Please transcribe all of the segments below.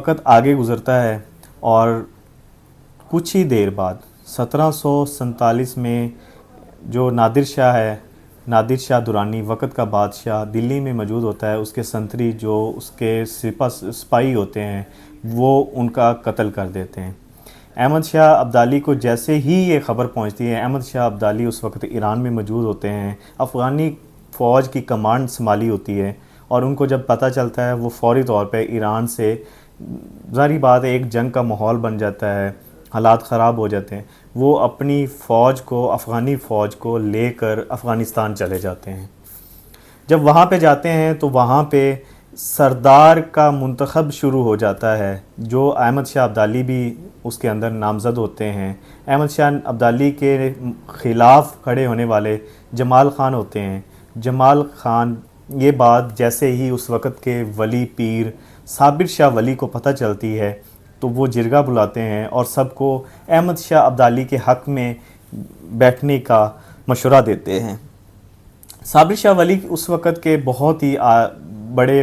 वक्त आगे गुज़रता है और कुछ ही देर बाद 1747 में जो नादिर शाह दुरानी वक़्त का बादशाह दिल्ली में मौजूद होता है, उसके संतरी जो उसके सिपाही होते हैं वो उनका कत्ल कर देते हैं। अहमद शाह अब्दाली को जैसे ही ये ख़बर पहुंचती है, अहमद शाह अब्दाली उस वक्त ईरान में मौजूद होते हैं, अफ़गानी फ़ौज की कमांड संभाली होती है और उनको जब पता चलता है वो फ़ौरी तौर पे ईरान से, ज़ाहिर बात है एक जंग का माहौल बन जाता है, हालात ख़राब हो जाते हैं, वो अपनी फ़ौज को, अफ़गानी फ़ौज को लेकर अफ़गानिस्तान चले जाते हैं। जब वहाँ पे जाते हैं तो वहाँ पे सरदार का मुंतखब शुरू हो जाता है, जो अहमद शाह अब्दाली भी उसके अंदर नामज़द होते हैं। अहमद शाह अब्दाली के ख़िलाफ़ खड़े होने वाले जमाल ख़ान होते हैं। जमाल ख़ान, ये बात जैसे ही उस वक़्त के वली पीर साबिर शाह वली को पता चलती है तो वो जिरगा बुलाते हैं और सबको अहमद शाह अब्दाली के हक़ में बैठने का मशवरा देते हैं। साबिर शाह वली उस वक़्त के बहुत ही बड़े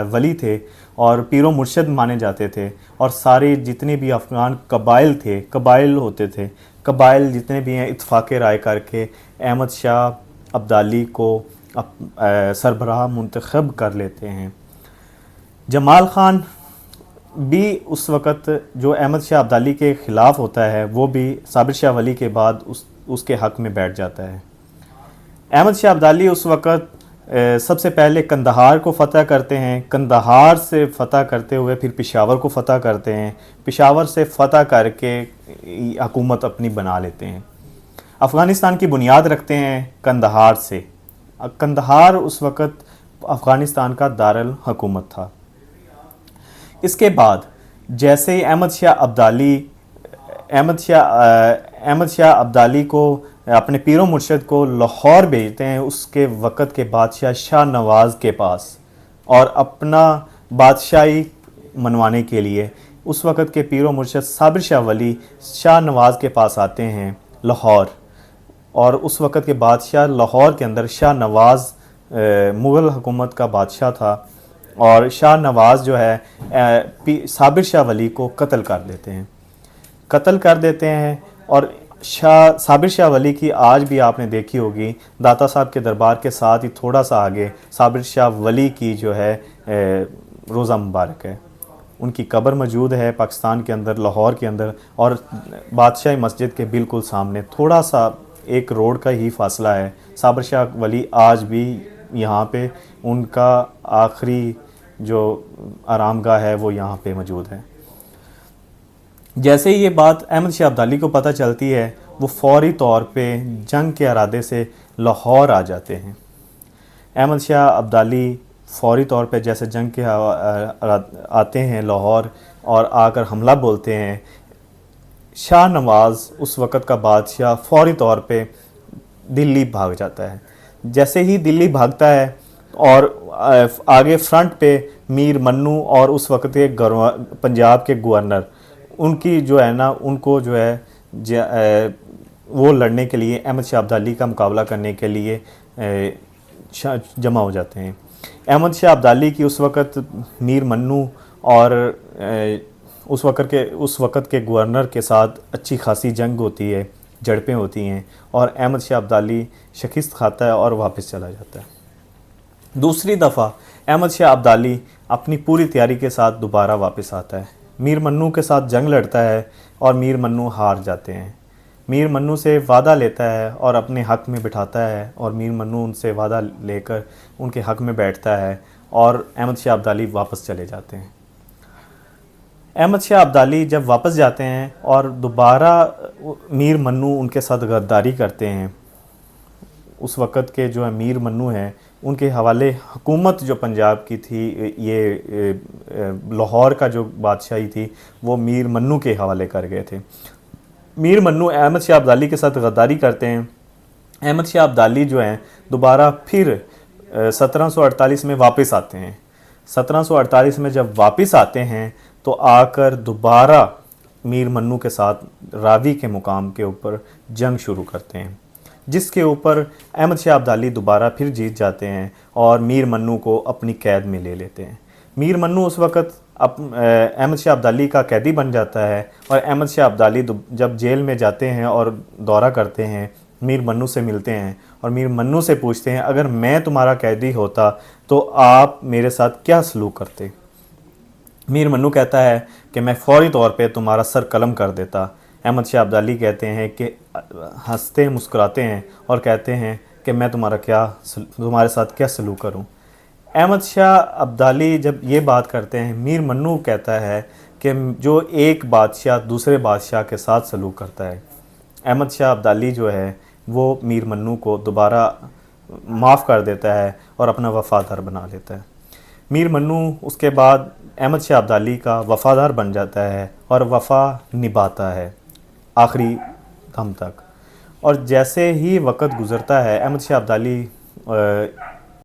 वली थे और पीरो मुर्शद माने जाते थे और सारे जितने भी अफ़गान कबाइल होते थे, कबाइल जितने भी हैं इत्तफ़ाक़ राय करके अहमद शाह अब्दाली को सरबराह मुंतखब कर लेते हैं। जमाल ख़ान भी उस वक़्त जो अहमद शाह अब्दाली के ख़िलाफ़ होता है वो भी साबिर शाह वली के बाद उसके हक़ में बैठ जाता है। अहमद शाह अब्दाली उस वक़्त सबसे पहले कंदहार को फ़तह करते हैं, कंदहार से फ़तह करते हुए फिर पेशावर को फ़तह करते हैं, पेशावर से फ़तह करके हुकूमत अपनी बना लेते हैं। अफ़गानिस्तान की बुनियाद रखते हैं कंदहार से। कंदहार उस वक़्त अफ़गानिस्तान का दारुल हुकूमत था। इसके बाद जैसे ही अहमद शाह अब्दाली को अपने पीरो मुर्शद को लाहौर भेजते हैं उसके वक़्त के बादशाह शाह नवाज़ के पास, और अपना बादशाही मनवाने के लिए उस वक़्त के पीरो मुर्शद साबिर शाह वली शाह नवाज़ के पास आते हैं लाहौर। और उस वक़्त के बादशाह लाहौर के अंदर शाह नवाज़ मुग़ल हुकूमत का बादशाह था और शाह नवाज़ जो है साबिर शाह वली को कत्ल कर देते हैं। और साबिर शाह वली की आज भी आपने देखी होगी, दाता साहब के दरबार के साथ ही थोड़ा सा आगे साबिर शाह वली की जो है रोज़ा मुबारक है, उनकी कब्र मौजूद है पाकिस्तान के अंदर, लाहौर के अंदर, और बादशाही मस्जिद के बिल्कुल सामने थोड़ा सा एक रोड का ही फासला है। साबिर शाह वली आज भी यहाँ पे उनका आखिरी जो आरामगाह है वो यहाँ पे मौजूद है। जैसे ही ये बात अहमद शाह अब्दाली को पता चलती है वो फ़ौरी तौर पे जंग के इरादे से लाहौर आ जाते हैं। अहमद शाह अब्दाली फ़ौरी तौर पे जैसे जंग के आते हैं लाहौर और आकर हमला बोलते हैं, शाह नवाज़ उस वक़्त का बादशाह फ़ौरी तौर पे दिल्ली भाग जाता है। जैसे ही दिल्ली भागता है और आगे फ्रंट पे मीर मन्नू और उस वक़्त के पंजाब के गवर्नर, उनकी जो है ना, उनको जो है वो लड़ने के लिए, अहमद शाह अब्दाली का मुकाबला करने के लिए जमा हो जाते हैं। अहमद शाह अब्दाली की उस वक़्त मीर मन्नू और उस वक़्त के गवर्नर के साथ अच्छी खासी जंग होती है, झड़पें होती हैं और अहमद शाह अब्दाली शिकस्त खाता है और वापस चला जाता है। दूसरी दफ़ा अहमद शाह अब्दाली अपनी पूरी तैयारी के साथ दोबारा वापस आता है, मीर मन्नू के साथ जंग लड़ता है और मीर मन्नू हार जाते हैं। मीर मन्नू से वादा लेता है और अपने हक़ में बिठाता है और मीर मन्नू उनसे वादा लेकर उनके हक़ में बैठता है और अहमद शाह अब्दाली वापस चले जाते हैं। अहमद शाह अब्दाली जब वापस जाते हैं और दोबारा मीर मन्नू उनके साथ गद्दारी करते हैं, उस वक़्त के जो मीर मन्नू हैं उनके हवाले हुकूमत जो पंजाब की थी, ये लाहौर का जो बादशाही थी वो मीर मन्नू के हवाले कर गए थे। मीर मन्नू अहमद शाह अब्दाली के साथ गद्दारी करते हैं। अहमद शाह अब्दाली जो हैं दोबारा फिर 1748 में वापस आते हैं। 1748 में जब वापस आते हैं तो आकर दोबारा मीर मन्नू के साथ रावी के मुकाम के ऊपर जंग शुरू करते हैं, जिसके ऊपर अहमद शाह अब्दाली दोबारा फिर जीत जाते हैं और मीर मन्नू को अपनी कैद में ले लेते हैं। मीर मन्नू उस वक़्त احمد شاہ ابدالی کا قیدی بن جاتا ہے، اور احمد شاہ ابدالی جب جیل میں جاتے ہیں اور دورہ کرتے ہیں، میر منو سے ملتے ہیں اور میر منو سے پوچھتے ہیں اگر میں تمہارا قیدی ہوتا تو آپ میرے ساتھ کیا سلوک کرتے؟ میر منو کہتا ہے کہ میں فوری طور پہ تمہارا سر قلم کر دیتا۔ احمد شاہ ابدالی کہتے ہیں کہ ہنستے مسکراتے ہیں اور کہتے ہیں کہ میں تمہارے ساتھ کیا سلوک کروں۔ احمد شاہ ابدالی جب یہ بات کرتے ہیں، میر منو کہتا ہے کہ جو ایک بادشاہ دوسرے بادشاہ کے ساتھ سلوک کرتا ہے، احمد شاہ ابدالی جو ہے وہ میر منو کو دوبارہ معاف کر دیتا ہے اور اپنا وفادار بنا لیتا ہے۔ میر منو اس کے بعد احمد شاہ ابدالی کا وفادار بن جاتا ہے اور وفا نبھاتا ہے آخری دم تک۔ اور جیسے ہی وقت گزرتا ہے، احمد شاہ ابدالی